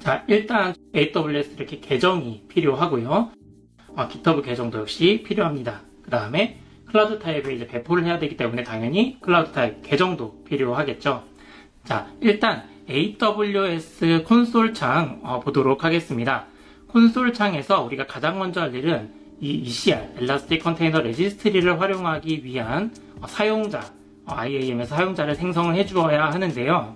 자, 일단 AWS 이렇게 계정이 필요하고요. GitHub 계정도 역시 필요합니다. 그 다음에 클라우드 타입을 이제 배포를 해야 되기 때문에 당연히 클라우드 타입 계정도 필요하겠죠. 자, 일단 AWS 콘솔 창 보도록 하겠습니다. 콘솔 창에서 우리가 가장 먼저 할 일은 이 ECR, Elastic Container Registry를 활용하기 위한 사용자, IAM에서 사용자를 생성을 해주어야 하는데요.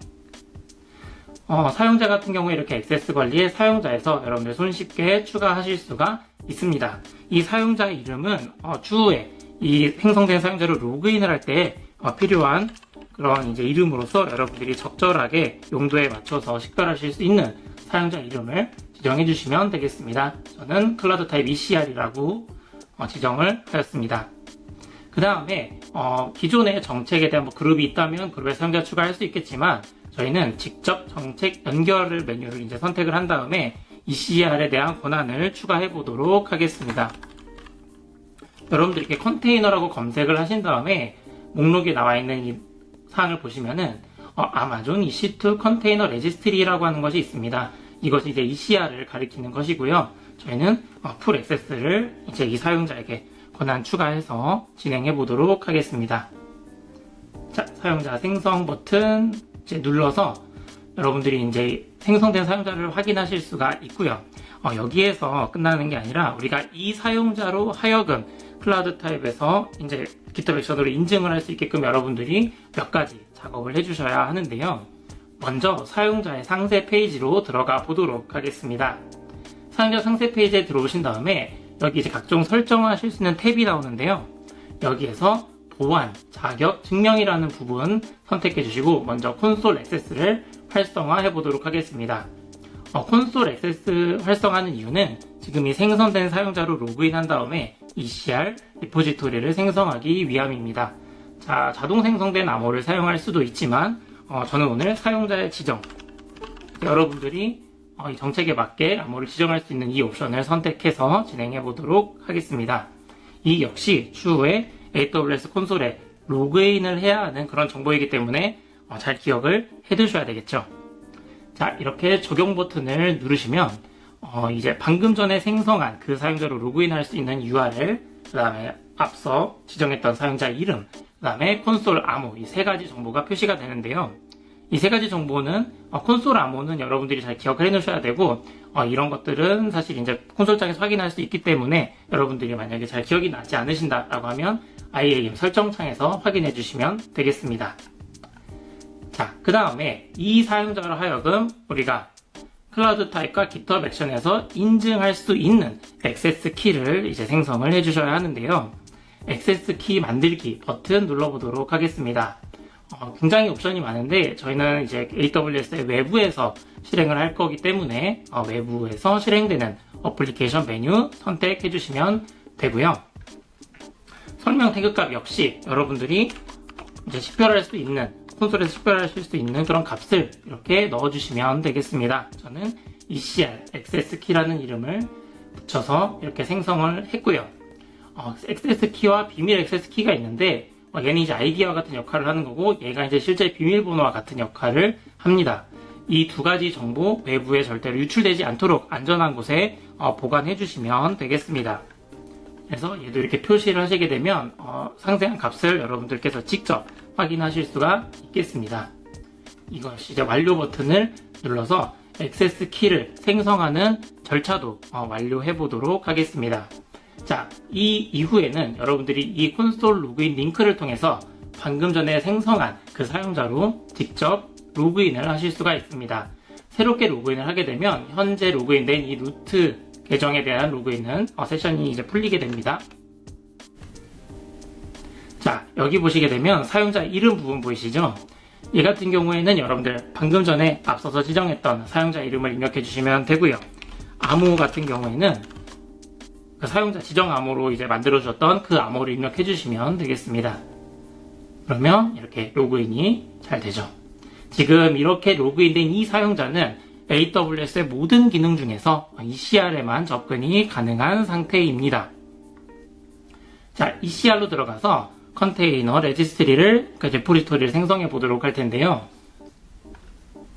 사용자 같은 경우에 이렇게 액세스 관리에 사용자에서 여러분들 손쉽게 추가하실 수가 있습니다. 이 사용자 이름은 추후에 이 생성된 사용자로 로그인을 할 때 필요한 그런 이제 이름으로서 여러분들이 적절하게 용도에 맞춰서 식별하실 수 있는 사용자 이름을 지정해 주시면 되겠습니다. 저는 클라우드 타입 ECR이라고 지정을 하였습니다. 그 다음에 기존의 정책에 대한 그룹이 있다면 그룹에 사용자 추가할 수 있겠지만 저희는 직접 정책 연결을 메뉴를 이제 선택을 한 다음에 ECR에 대한 권한을 추가해 보도록 하겠습니다. 여러분들 이렇게 컨테이너라고 검색을 하신 다음에 목록에 나와 있는 이 사항을 보시면은 아마존 EC2 컨테이너 레지스트리라고 하는 것이 있습니다. 이것이 이제 ECR을 가리키는 것이고요. 저희는 풀 액세스를 이제 이 사용자에게 권한 추가해서 진행해 보도록 하겠습니다. 자, 사용자 생성 버튼 이제 눌러서 여러분들이 이제 생성된 사용자를 확인하실 수가 있고요. 여기에서 끝나는 게 아니라 우리가 이 사용자로 하여금 클라우드 타입에서 이제 GitHub 액션으로 인증을 할 수 있게끔 여러분들이 몇 가지 작업을 해주셔야 하는데요. 먼저 사용자의 상세 페이지로 들어가 보도록 하겠습니다. 사용자 상세 페이지에 들어오신 다음에 여기 이제 각종 설정하실 수 있는 탭이 나오는데요. 여기에서 보안, 자격, 증명이라는 부분 선택해 주시고 먼저 콘솔 액세스를 활성화해 보도록 하겠습니다. 콘솔 액세스 활성화하는 이유는 지금 이 생성된 사용자로 로그인한 다음에 ECR 리포지토리를 생성하기 위함입니다. 자, 자동 생성된 암호를 사용할 수도 있지만 저는 오늘 사용자의 지정, 여러분들이 이 정책에 맞게 암호를 지정할 수 있는 이 옵션을 선택해서 진행해 보도록 하겠습니다. 이 역시 추후에 AWS 콘솔에 로그인을 해야 하는 그런 정보이기 때문에 잘 기억을 해 두셔야 되겠죠. 자, 이렇게 적용 버튼을 누르시면 이제 방금 전에 생성한 그 사용자로 로그인할 수 있는 URL, 그 다음에 앞서 지정했던 사용자 이름, 그 다음에 콘솔 암호, 이 세 가지 정보가 표시가 되는데요. 이 세 가지 정보는 콘솔 암호는 여러분들이 잘 기억을 해 놓으셔야 되고 이런 것들은 사실 이제 콘솔장에서 확인할 수 있기 때문에 여러분들이 만약에 잘 기억이 나지 않으신다라고 하면 IAM 설정창에서 확인해 주시면 되겠습니다. 자, 그 다음에 이 사용자로 하여금 우리가 클라우드 타입과 GitHub 액션에서 인증할 수 있는 액세스 키를 이제 생성을 해 주셔야 하는데요. 액세스 키 만들기 버튼 눌러보도록 하겠습니다. 굉장히 옵션이 많은데 저희는 이제 AWS의 외부에서 실행을 할 거기 때문에 외부에서 실행되는 어플리케이션 메뉴 선택해 주시면 되고요. 설명 태그값 역시 여러분들이 이제 식별할 수 있는, 콘솔에서 식별하실 수 있는 그런 값을 이렇게 넣어주시면 되겠습니다. 저는 ECR 액세스 키라는 이름을 붙여서 이렇게 생성을 했고요. 액세스 키와 비밀 액세스 키가 있는데 얘는 이제 아이디와 같은 역할을 하는 거고 얘가 이제 실제 비밀번호와 같은 역할을 합니다. 이 두 가지 정보 외부에 절대로 유출되지 않도록 안전한 곳에 보관해 주시면 되겠습니다. 그래서 얘도 이렇게 표시를 하시게 되면 상세한 값을 여러분들께서 직접 확인하실 수가 있겠습니다. 이것이 이제 완료 버튼을 눌러서 액세스 키를 생성하는 절차도 완료해 보도록 하겠습니다. 자, 이 이후에는 여러분들이 이 콘솔 로그인 링크를 통해서 방금 전에 생성한 그 사용자로 직접 로그인을 하실 수가 있습니다. 새롭게 로그인을 하게 되면 현재 로그인된 이 루트 계정에 대한 로그인은 세션이 이제 풀리게 됩니다. 자, 여기 보시게 되면 사용자 이름 부분 보이시죠? 이 같은 경우에는 여러분들 방금 전에 앞서서 지정했던 사용자 이름을 입력해 주시면 되고요. 암호 같은 경우에는 그 사용자 지정 암호로 이제 만들어 주셨던 그 암호를 입력해 주시면 되겠습니다. 그러면 이렇게 로그인이 잘 되죠. 지금 이렇게 로그인된 이 사용자는 AWS의 모든 기능 중에서 ECR에만 접근이 가능한 상태입니다. 자, ECR로 들어가서 컨테이너 레지스트리를, 리포지토리를 생성해 보도록 할 텐데요.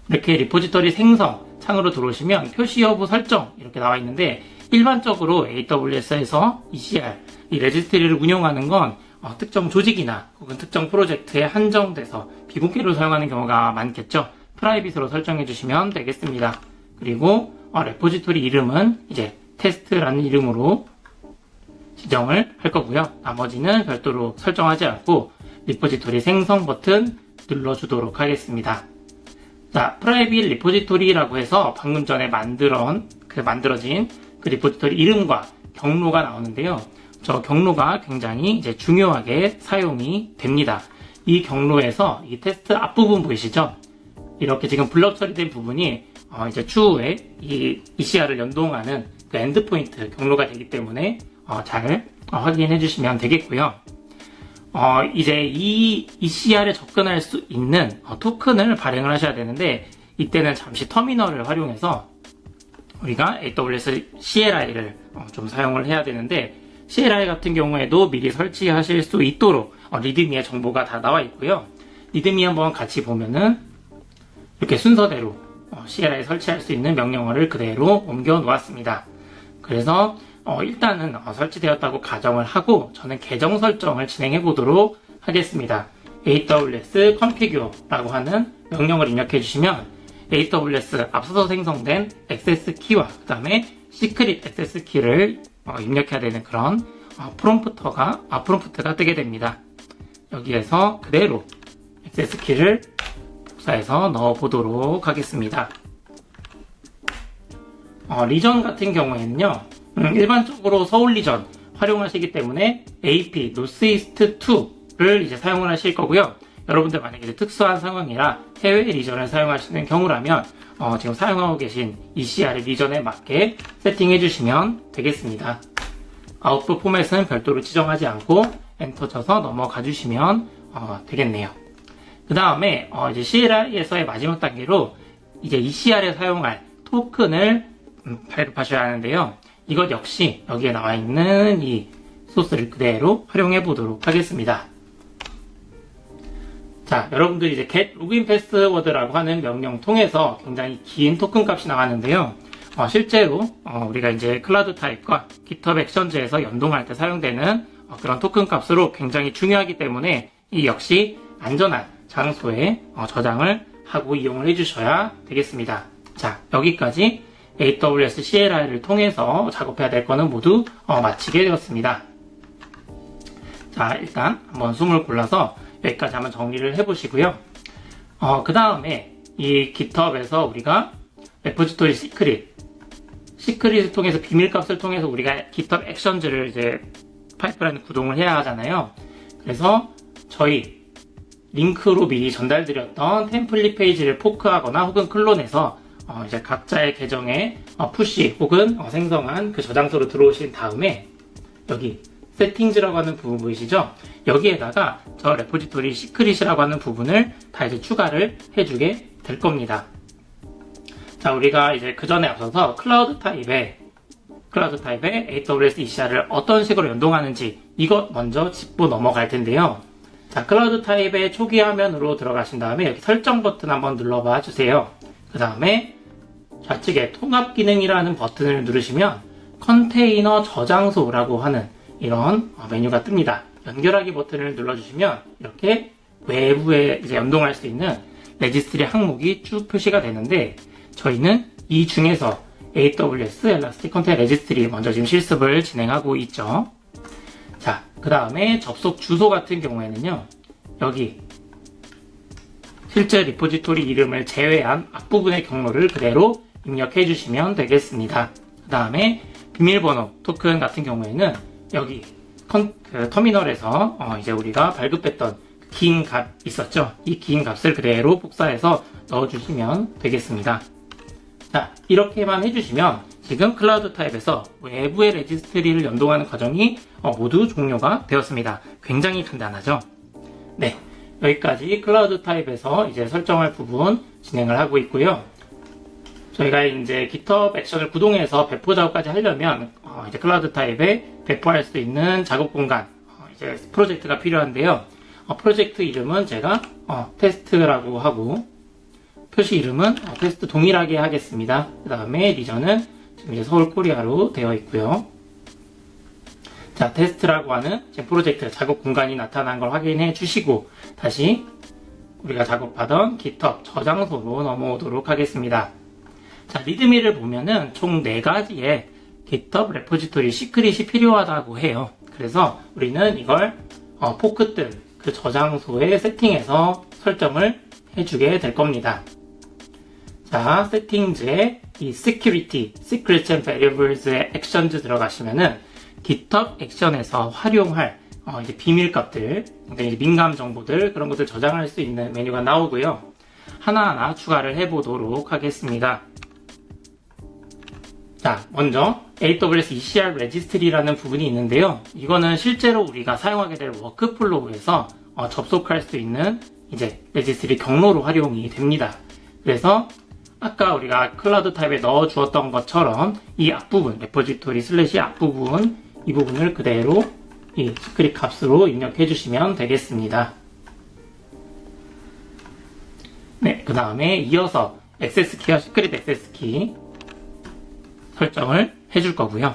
이렇게 리포지토리 생성 창으로 들어오시면 표시 여부 설정 이렇게 나와 있는데, 일반적으로 AWS에서 ECR, 이 레지스트리를 운영하는 건 특정 조직이나 혹은 특정 프로젝트에 한정돼서 비공개로 사용하는 경우가 많겠죠. 프라이빗으로 설정해 주시면 되겠습니다. 그리고 레포지토리 이름은 이제 테스트라는 이름으로 지정을 할 거고요. 나머지는 별도로 설정하지 않고 리포지토리 생성 버튼 눌러주도록 하겠습니다. 자, 프라이빗 리포지토리라고 해서 방금 전에 만들어진 그 리포지토리 이름과 경로가 나오는데요. 저 경로가 굉장히 이제 중요하게 사용이 됩니다. 이 경로에서 이 테스트 앞부분 보이시죠? 이렇게 지금 블럭 처리된 부분이 이제 추후에 이 ECR을 연동하는 그 엔드포인트 경로가 되기 때문에 잘 확인해 주시면 되겠고요. 이제 이 ECR에 접근할 수 있는 토큰을 발행을 하셔야 되는데, 이때는 잠시 터미널을 활용해서 우리가 AWS CLI를 좀 사용을 해야 되는데, CLI 같은 경우에도 미리 설치하실 수 있도록 리드미의 정보가 다 나와 있고요. 리드미 한번 같이 보면은 이렇게 순서대로 CLI 설치할 수 있는 명령어를 그대로 옮겨 놓았습니다. 그래서 일단은 설치되었다고 가정을 하고 저는 계정 설정을 진행해 보도록 하겠습니다. AWS configure라고 하는 명령을 입력해 주시면 AWS 앞서서 생성된 액세스 키와 그 다음에 시크릿 액세스 키를 입력해야 되는 그런 프롬프트가 뜨게 됩니다. 여기에서 그대로 액세스 키를 복사해서 넣어 보도록 하겠습니다. 리전 같은 경우에는요, 일반적으로 서울 리전 활용하시기 때문에 AP Northeast 2를 이제 사용을 하실 거고요. 여러분들 만약에 이제 특수한 상황이라 해외 리전을 사용하시는 경우라면 지금 사용하고 계신 ECR 리전에 맞게 세팅해 주시면 되겠습니다. 아웃풋 포맷은 별도로 지정하지 않고 엔터 쳐서 넘어가 주시면 되겠네요. 그 다음에 이제 CLI에서의 마지막 단계로 이제 ECR에 사용할 토큰을 발급하셔야 하는데요. 이것 역시 여기에 나와 있는 이 소스를 그대로 활용해 보도록 하겠습니다. 자, 여러분들이 이제 get login password라고 하는 명령 통해서 굉장히 긴 토큰 값이 나왔는데요. 실제로 우리가 이제 클라우드 타입과 GitHub 액션즈에서 연동할 때 사용되는 그런 토큰 값으로 굉장히 중요하기 때문에 이 역시 안전한 장소에 저장을 하고 이용을 해주셔야 되겠습니다. 자, 여기까지 AWS CLI를 통해서 작업해야 될 거는 모두 마치게 되었습니다. 자, 일단 한번 숨을 골라서 여기까지 한번 정리를 해보시고요. 그 다음에 이 GitHub에서 우리가 레포지토리 시크릿을 통해서 비밀값을 통해서 우리가 GitHub 액션즈를 이제 파이프라인 구동을 해야 하잖아요. 그래서 저희 링크로 미리 전달드렸던 템플릿 페이지를 포크하거나 혹은 클론해서 이제 각자의 계정에 푸시 혹은 생성한 그 저장소로 들어오신 다음에 여기 세팅즈라고 하는 부분 보이시죠? 여기에다가 저 레포지토리 시크릿이라고 하는 부분을 다 이제 추가를 해주게 될 겁니다. 자, 우리가 이제 그 전에 앞서서 클라우드 타입의 AWS ECR을 어떤 식으로 연동하는지 이것 먼저 짚고 넘어갈 텐데요. 자, 클라우드 타입의 초기 화면으로 들어가신 다음에 여기 설정 버튼 한번 눌러봐 주세요. 그 다음에 좌측에 통합 기능이라는 버튼을 누르시면 컨테이너 저장소라고 하는 이런 메뉴가 뜹니다. 연결하기 버튼을 눌러주시면 이렇게 외부에 이제 연동할 수 있는 레지스트리 항목이 쭉 표시가 되는데, 저희는 이 중에서 AWS Elastic Container Registry 먼저 지금 실습을 진행하고 있죠. 자, 그 다음에 접속 주소 같은 경우에는요, 여기 실제 리포지토리 이름을 제외한 앞부분의 경로를 그대로 입력해 주시면 되겠습니다. 그 다음에 비밀번호 토큰 같은 경우에는 여기 터미널에서 이제 우리가 발급했던 긴 값 있었죠? 이 긴 값을 그대로 복사해서 넣어주시면 되겠습니다. 자, 이렇게만 해주시면 지금 클라우드 타입에서 외부의 레지스트리를 연동하는 과정이 모두 종료가 되었습니다. 굉장히 간단하죠? 네, 여기까지 클라우드 타입에서 이제 설정할 부분 진행을 하고 있고요. 저희가 이제 GitHub 액션을 구동해서 배포 작업까지 하려면 이제 클라우드 타입에 배포할 수 있는 작업 공간, 이제 프로젝트가 필요한데요. 프로젝트 이름은 제가 테스트라고 하고 표시 이름은 테스트 동일하게 하겠습니다. 그 다음에 리전은 지금 이제 서울 코리아로 되어 있고요. 자, 테스트라고 하는 지금 프로젝트 작업 공간이 나타난 걸 확인해 주시고 다시 우리가 작업하던 GitHub 저장소로 넘어오도록 하겠습니다. 자, 리드미를 보면은 총 4가지의 GitHub 레포지토리 시크릿이 필요하다고 해요. 그래서 우리는 이걸 포크 뜬 그 저장소에 세팅해서 설정을 해주게 될 겁니다. 자, 세팅즈에 이 security, secrets and variables의 actions 들어가시면은 GitHub 액션에서 활용할 이제 비밀 값들, 이제 민감 정보들 그런 것들 저장할 수 있는 메뉴가 나오고요. 하나하나 추가를 해보도록 하겠습니다. 자, 먼저 AWS ECR 레지스트리라는 부분이 있는데요. 이거는 실제로 우리가 사용하게 될 워크플로우에서 접속할 수 있는 이제 레지스트리 경로로 활용이 됩니다. 그래서 아까 우리가 클라우드 타입에 넣어 주었던 것처럼 이 앞부분, 레포지토리 슬래시 앞부분, 이 부분을 그대로 이 스크립 값으로 입력해 주시면 되겠습니다. 네, 그 다음에 이어서 액세스 키와 시크릿 액세스 키 설정을 해줄 거고요.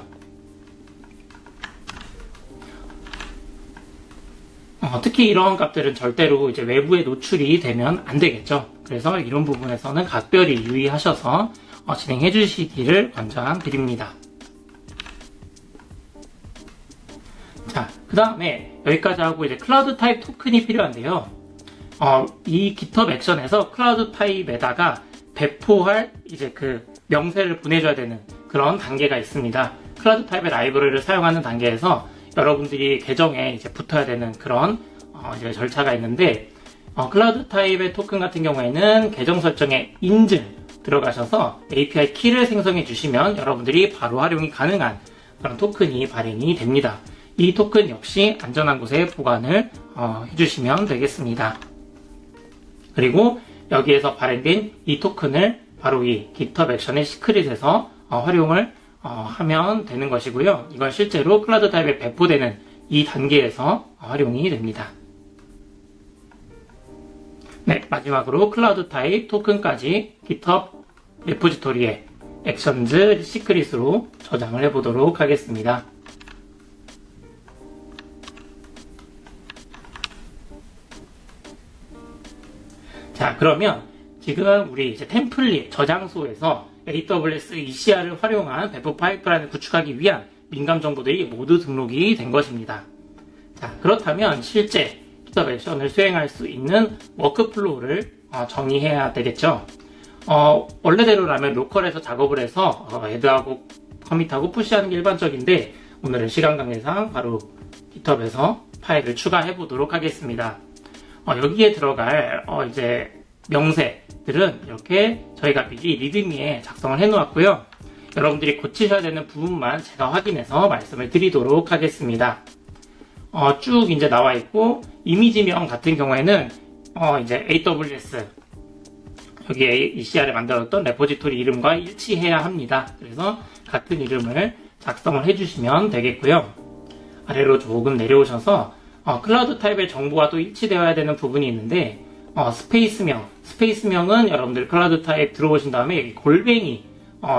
특히 이런 값들은 절대로 이제 외부에 노출이 되면 안 되겠죠. 그래서 이런 부분에서는 각별히 유의하셔서 진행해 주시기를 권장드립니다. 자, 그 다음에 여기까지 하고 이제 클라우드 타입 토큰이 필요한데요. 이 GitHub 액션에서 클라우드 타입에다가 배포할 이제 그 명세를 보내줘야 되는 그런 단계가 있습니다. 클라우드 타입의 라이브러리를 사용하는 단계에서 여러분들이 계정에 이제 붙어야 되는 그런 이제 절차가 있는데, 클라우드 타입의 토큰 같은 경우에는 계정 설정에 인증 들어가셔서 API 키를 생성해 주시면 여러분들이 바로 활용이 가능한 그런 토큰이 발행이 됩니다. 이 토큰 역시 안전한 곳에 보관을 해주시면 되겠습니다. 그리고 여기에서 발행된 이 토큰을 바로 이 GitHub 액션의 시크릿에서 활용을 하면 되는 것이고요. 이건 실제로 클라우드 타입에 배포되는 이 단계에서 활용이 됩니다. 네, 마지막으로 클라우드 타입 토큰까지 GitHub 레포지토리에 액션즈 시크릿으로 저장을 해보도록 하겠습니다. 자, 그러면 지금 우리 이제 템플릿 저장소에서 AWS ECR을 활용한 배포 파이프라인을 구축하기 위한 민감 정보들이 모두 등록이 된 것입니다. 자, 그렇다면 실제 GitHub 액션을 수행할 수 있는 워크플로우를 정의해야 되겠죠. 원래대로라면 로컬에서 작업을 해서 애드하고 커밋하고 푸시하는 게 일반적인데, 오늘은 시간 관계상 바로 GitHub에서 파일을 추가해 보도록 하겠습니다. 여기에 들어갈 이제 명세들은 이렇게 저희가 미리 리드미에 작성을 해 놓았고요. 여러분들이 고치셔야 되는 부분만 제가 확인해서 말씀을 드리도록 하겠습니다. 쭉 이제 나와 있고, 이미지명 같은 경우에는 이제 AWS 여기에 ECR에 만들었던 레포지토리 이름과 일치해야 합니다. 그래서 같은 이름을 작성을 해주시면 되겠고요. 아래로 조금 내려오셔서 클라우드 타입의 정보와 또 일치되어야 되는 부분이 있는데, 스페이스명은 여러분들 클라우드 타입 들어오신 다음에 여기 골뱅이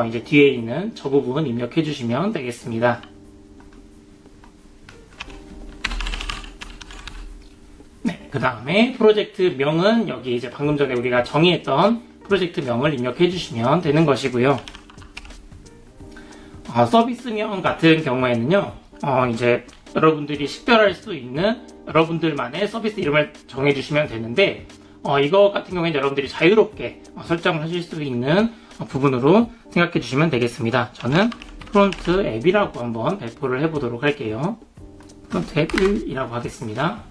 이제 뒤에 있는 저 부분 입력해 주시면 되겠습니다. 네, 그 다음에 프로젝트 명은 여기 이제 방금 전에 우리가 정의했던 프로젝트 명을 입력해 주시면 되는 것이고요. 서비스명 같은 경우에는요, 이제 여러분들이 식별할 수 있는 여러분들만의 서비스 이름을 정해주시면 되는데, 이거 같은 경우에는 여러분들이 자유롭게 설정을 하실 수 있는 부분으로 생각해 주시면 되겠습니다. 저는 프론트 앱이라고 한번 배포를 해보도록 할게요. 프론트 앱 1이라고 하겠습니다.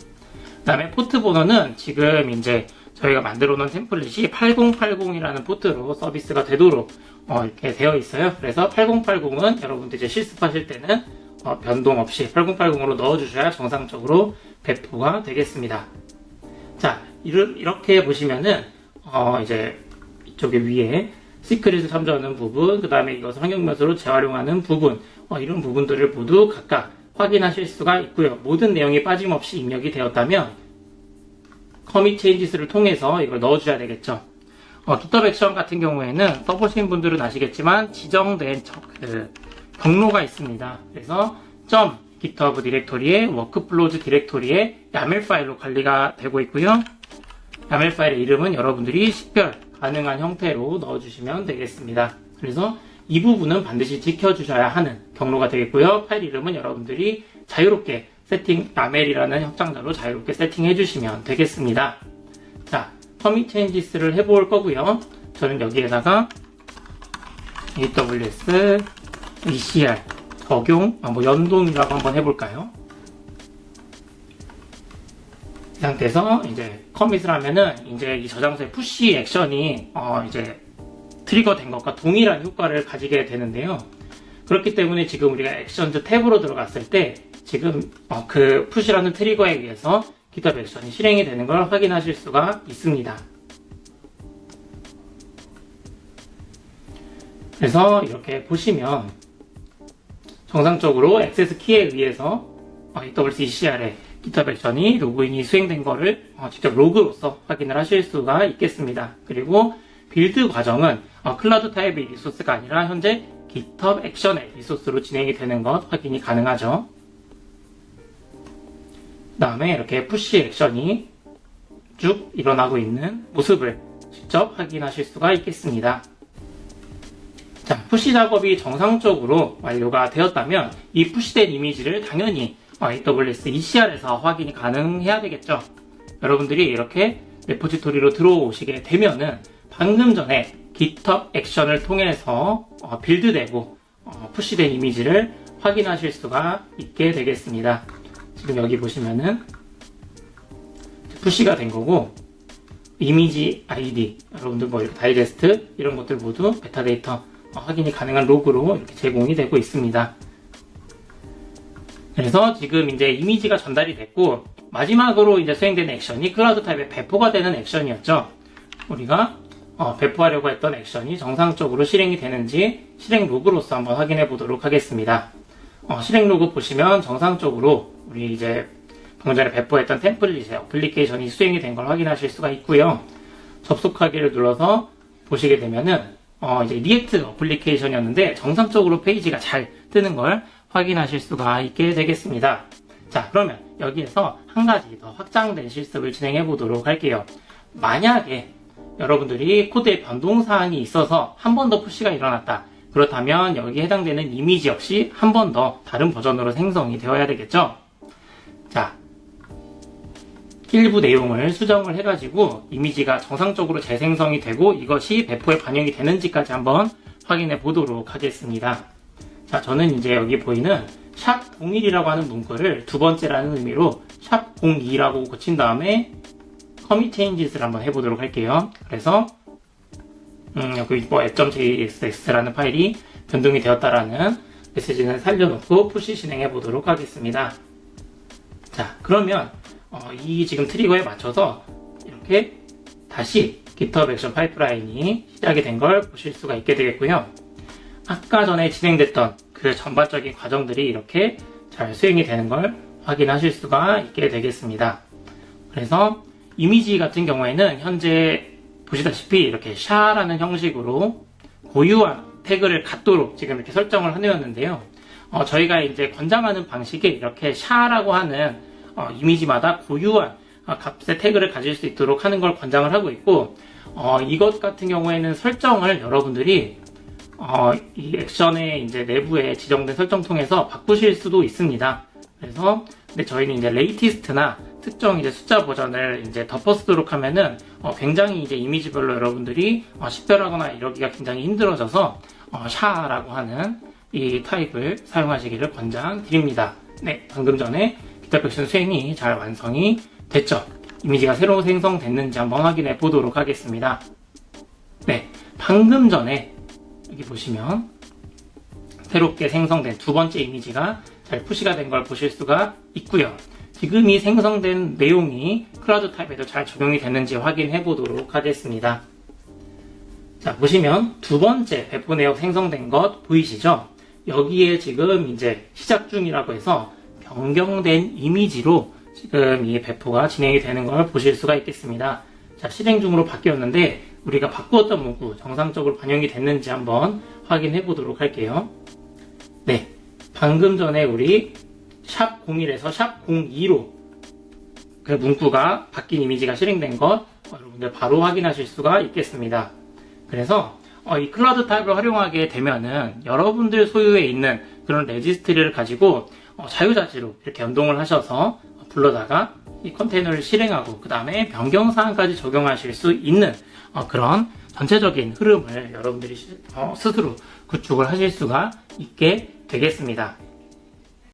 그 다음에 포트 번호는 지금 이제 저희가 만들어 놓은 템플릿이 8080이라는 포트로 서비스가 되도록 이렇게 되어 있어요. 그래서 8080은 여러분들 이제 실습하실 때는 변동 없이 8080으로 넣어주셔야 정상적으로 배포가 되겠습니다. 자, 이렇게 보시면은 이제 이쪽에 위에 시크릿을 참조하는 부분, 그 다음에 이것을 환경변수로 재활용하는 부분, 이런 부분들을 모두 각각 확인하실 수가 있고요. 모든 내용이 빠짐없이 입력이 되었다면 커밋 체인지스를 통해서 이걸 넣어줘야 되겠죠. GitHub 액션 같은 경우에는 써보신 분들은 아시겠지만 지정된 경로가 있습니다. 그래서 .github 디렉토리에 workflows 디렉토리에 YAML 파일로 관리가 되고 있고요. YAML 파일의 이름은 여러분들이 식별 가능한 형태로 넣어주시면 되겠습니다. 그래서 이 부분은 반드시 지켜주셔야 하는 경로가 되겠고요. 파일 이름은 여러분들이 자유롭게 YAML이라는 협장자로 자유롭게 세팅해 주시면 되겠습니다. 자, commit changes를 해볼 거고요. 저는 여기에다가 AWS ECR 적용, 연동이라고 한번 해볼까요? 이 상태에서 이제 커밋을 하면은 이제 이 저장소의 푸시 액션이 이제 트리거 된 것과 동일한 효과를 가지게 되는데요. 그렇기 때문에 지금 우리가 액션즈 탭으로 들어갔을 때 지금 그 푸시라는 트리거에 의해서 GitHub 액션이 실행이 되는 걸 확인하실 수가 있습니다. 그래서 이렇게 보시면 정상적으로 액세스 키에 의해서 AWS ECR에 GitHub 액션이 로그인이 수행된 거를 직접 로그로서 확인을 하실 수가 있겠습니다. 그리고 빌드 과정은 클라우드 타입의 리소스가 아니라 현재 GitHub 액션의 리소스로 진행이 되는 것 확인이 가능하죠. 그 다음에 이렇게 푸시 액션이 쭉 일어나고 있는 모습을 직접 확인하실 수가 있겠습니다. 자, 푸시 작업이 정상적으로 완료가 되었다면 이 푸시된 이미지를 당연히 AWS ECR에서 확인이 가능해야 되겠죠. 여러분들이 이렇게 레포지토리로 들어오시게 되면은 방금 전에 GitHub 액션을 통해서 빌드되고 푸시된 이미지를 확인하실 수가 있게 되겠습니다. 지금 여기 보시면은 푸시가 된 거고 이미지 아이디, 여러분들 이렇게 다이제스트 이런 것들 모두 메타데이터 확인이 가능한 로그로 이렇게 제공이 되고 있습니다. 그래서 지금 이제 이미지가 전달이 됐고 마지막으로 이제 수행되는 액션이 클라우드 타입의 배포가 되는 액션이었죠. 우리가 배포하려고 했던 액션이 정상적으로 실행이 되는지 실행 로그로서 한번 확인해 보도록 하겠습니다. 실행 로그 보시면 정상적으로 우리 이제 방금 전에 배포했던 템플릿의 어플리케이션이 수행이 된 걸 확인하실 수가 있고요. 접속하기를 눌러서 보시게 되면은 이제 리액트 어플리케이션이었는데 정상적으로 페이지가 잘 뜨는 걸 확인하실 수가 있게 되겠습니다. 자, 그러면 여기에서 한 가지 더 확장된 실습을 진행해 보도록 할게요. 만약에 여러분들이 코드에 변동사항이 있어서 한 번 더 푸시가 일어났다. 그렇다면 여기에 해당되는 이미지 역시 한 번 더 다른 버전으로 생성이 되어야 되겠죠. 자, 일부 내용을 수정을 해가지고 이미지가 정상적으로 재생성이 되고 이것이 배포에 반영이 되는지까지 한번 확인해 보도록 하겠습니다. 자, 저는 이제 여기 보이는 샵01이라고 하는 문구를 두 번째라는 의미로 샵02라고 고친 다음에 commit changes를 한번 해보도록 할게요. 그래서 여기 app.jsx라는 파일이 변동이 되었다라는 메시지는 살려놓고 푸시 진행해 보도록 하겠습니다. 자, 그러면 이 지금 트리거에 맞춰서 이렇게 다시 GitHub 액션 파이프라인이 시작이 된 걸 보실 수가 있게 되겠고요. 아까 전에 진행됐던 그 전반적인 과정들이 이렇게 잘 수행이 되는 걸 확인하실 수가 있게 되겠습니다. 그래서 이미지 같은 경우에는 현재 보시다시피 이렇게 샤라는 형식으로 고유한 태그를 갖도록 지금 이렇게 설정을 해놓았는데요. 저희가 이제 권장하는 방식이 이렇게 샤라고 하는 이미지마다 고유한 값의 태그를 가질 수 있도록 하는 걸 권장을 하고 있고, 이것 같은 경우에는 설정을 여러분들이 이 액션의 이제 내부에 지정된 설정 통해서 바꾸실 수도 있습니다. 그래서 근데 저희는 이제 레이티스트나 특정 이제 숫자 버전을 이제 덮어쓰도록 하면은 굉장히 이제 이미지별로 여러분들이 식별하거나 이러기가 굉장히 힘들어져서 샤라고 하는 이 타입을 사용하시기를 권장드립니다. 네, 방금 전에 GitHub 액션 수행이 잘 완성이 됐죠. 이미지가 새로 생성됐는지 한번 확인해 보도록 하겠습니다. 네, 방금 전에 여기 보시면 새롭게 생성된 두 번째 이미지가 잘 푸시가 된 걸 보실 수가 있고요. 지금 이 생성된 내용이 클라우드 타입에도 잘 적용이 됐는지 확인해 보도록 하겠습니다. 자, 보시면 두 번째 배포 내역 생성된 것 보이시죠? 여기에 지금 이제 시작 중이라고 해서 변경된 이미지로 지금 이 배포가 진행이 되는 걸 보실 수가 있겠습니다. 자, 실행 중으로 바뀌었는데 우리가 바꾸었던 문구 정상적으로 반영이 됐는지 한번 확인해 보도록 할게요. 네, 방금 전에 우리 샵 01에서 샵 02로 그 문구가 바뀐 이미지가 실행된 것 여러분들 바로 확인하실 수가 있겠습니다. 그래서 이 클라우드 탑을 활용하게 되면은 여러분들 소유에 있는 그런 레지스트리를 가지고 자유자재로 이렇게 연동을 하셔서 불러다가 이 컨테이너를 실행하고 그 다음에 변경사항까지 적용하실 수 있는 그런 전체적인 흐름을 여러분들이 스스로 구축을 하실 수가 있게 되겠습니다.